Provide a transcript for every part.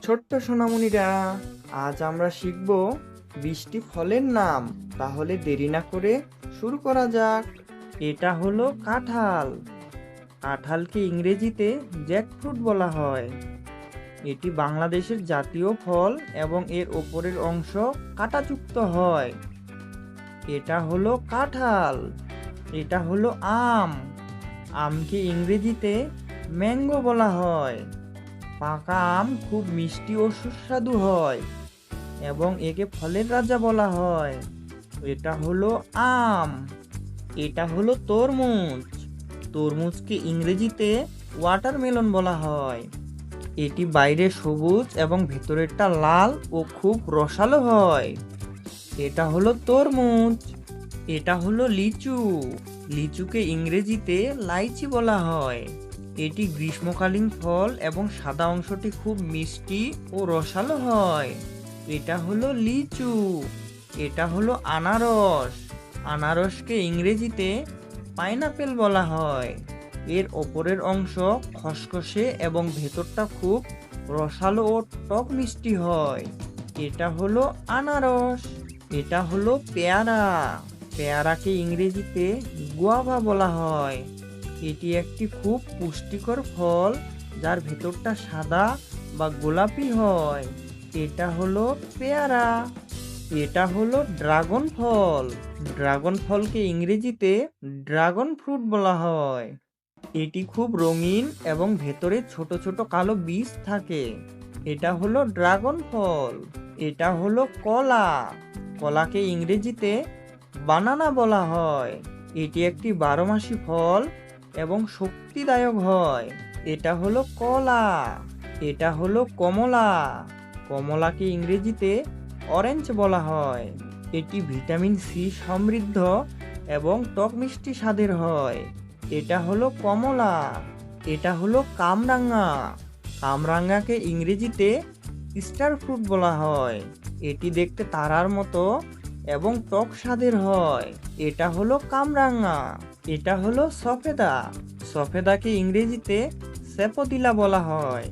ছোট্ট সোনামণিরা, আজ আমরা শিখব 20টি ফলের নাম। তাহলে দেরি না করে শুরু করা যাক। এটা হলো কাঁঠাল। কাঁঠালকে ইংরেজিতে জ্যাকফ্রুট বলা হয়। এটি বাংলাদেশের জাতীয় ফল এবং এর ওপরের অংশ কাঁটাযুক্ত হয়। এটা হলো কাঁঠাল। এটা হলো আম। আমকে ইংরেজিতে ম্যাঙ্গো বলা হয়। পাকা আম খুব মিষ্টি ও সুস্বাদু হয় এবং একে ফলের রাজা বলা হয়। এটা হলো আম। এটা হলো তরমুজ। তরমুজকে ইংরেজিতে ওয়াটারমেলন বলা হয়। এটি বাইরে সবুজ এবং ভেতরেরটা লাল ও খুব রসালো হয়। এটা হলো তরমুজ। এটা হলো লিচু। লিচুকে ইংরেজিতে লাইচি বলা হয়। এটি গ্রীষ্মকালীন ফল এবং সাদা অংশটি খুব মিষ্টি ও রসালো হয়। এটা হলো লিচু। এটা হলো আনারস। আনারসকে ইংরেজিতে পাইনাপেল বলা হয়। এর ওপরের অংশ খসখসে এবং ভেতরটা খুব রসালো ও টক মিষ্টি হয়। এটা হলো আনারস। এটা হলো পেয়ারা। পেয়ারাকে ইংরেজিতে গুয়াভা বলা হয়। এটি একটি খুব পুষ্টিকর ফল যার ভেতরটা সাদা বা গোলাপি হয়। এটা হলো পেয়ারা। এটা হলো ড্রাগন ফল। ড্রাগন ফলকে ইংরেজিতে ড্রাগন ফ্রুট বলা হয়। এটি খুব রঙিন এবং ভেতরে ছোট ছোট কালো বীজ থাকে। এটা হলো ড্রাগন ফল। এটা হলো কলা। কলাকে ইংরেজিতে বানানা বলা হয়। এটি একটি বারোমাসি ফল এবং শক্তিদায়ক হয়। এটা হলো কলা। এটা হলো কমলা। কমলাকে ইংরেজিতে অরেঞ্জ বলা হয়। এটি ভিটামিন সি সমৃদ্ধ এবং টক মিষ্টি স্বাদের হয়। এটা হলো কমলা। এটা হলো কামরাঙা। কামরাঙাকে ইংরেজিতে স্টার ফ্রুট বলা হয়। এটি দেখতে তারার মতো এবং টক স্বাদের হয়। এটা হলো কামরাঙা। এটা হলো সফেদা। সফেদাকে ইংরেজিতে স্যাপোদিলা বলা হয়।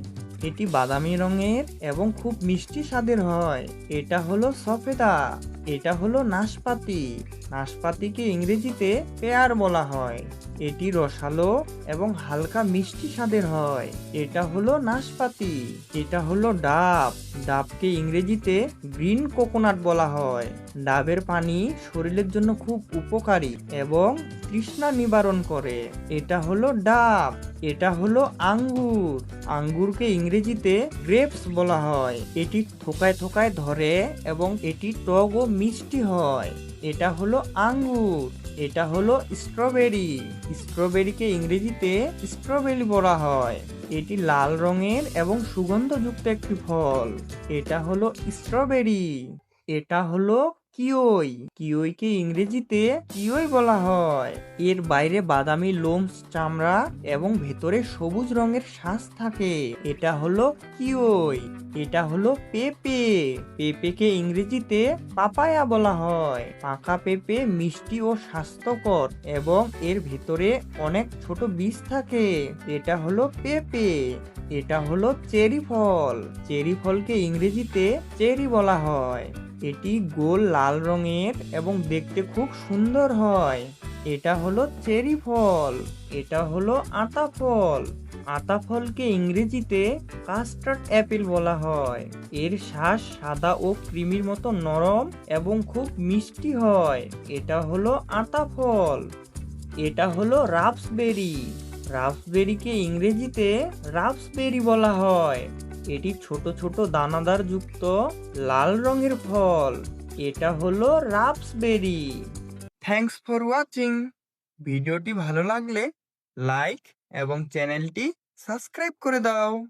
এটি বাদামি রঙের এবং খুব মিষ্টি স্বাদের হয়। এটা হলো সফেদা। এটা হলো নাশপাতি। নাশপাতিকে ইংরেজিতে পেয়ার বলা হয়। এটি রসালো এবং হালকা মিষ্টি স্বাদের হয়। এটা হলো নাশপাতি। এটা হলো ডাব। ডাবকে ইংরেজিতে গ্রিন কোকোনাট বলা হয়। ডাবের পানি শরীরের জন্য খুব উপকারী এবং তৃষ্ণা নিবারণ করে। এটা হলো ডাব। এটা হলো আঙ্গুর। আঙ্গুরকে ইংরেজিতে গ্রেপস বলা হয়। এটি থোকায় থোকায় ধরে এবং এটি টক ও মিষ্টি হয়। এটা হলো আঙ্গুর। এটা হলো স্ট্রবেরি। স্ট্রবেরিকে ইংরেজিতে স্ট্রবেরি বলা হয়। এটি লাল রঙের এবং সুগন্ধযুক্ত একটি ফল। এটা হলো স্ট্রবেরি। এটা হলো কিউই। কিউইকে ইংরেজিতে কিউই বলা হয়। এর বাইরে বাদামি লোমস চামড়া এবং ভেতরে সবুজ রঙের শ্বাস থাকে। এটা হলো কিউই। এটা হলো পেঁপে। পেঁপেকে ইংরেজিতে পাপায়া বলা হয়। পাকা পেঁপে মিষ্টি ও স্বাস্থ্যকর এবং এর ভেতরে অনেক ছোট বীজ থাকে। এটা হলো পেঁপে। এটা হলো চেরি ফল। চেরি ফলকে ইংরেজিতে চেরি বলা হয়। এটি গোল লাল রঙের এবং দেখতে খুব সুন্দর হয়। এটা হলো চেরি ফল। এটা হলো আতা ফল। আতা ফলকে ইংরেজিতে কাস্টার্ড অ্যাপেল বলা হয়। এর শ্বাস সাদা ও ক্রিমির মতো নরম এবং খুব মিষ্টি হয়। এটা হলো আতা ফল। এটা হলো রাপসবেরি। রাপসবেরিকে ইংরেজিতে রাপসবেরি বলা হয়। এটি ছোট ছোট দানাদার যুক্ত লাল রঙের ফল। এটা হলো রাপসবেরি। Thanks for watching. ভিডিওটি ভালো লাগলে লাইক এবং চ্যানেলটি সাবস্ক্রাইব করে দাও।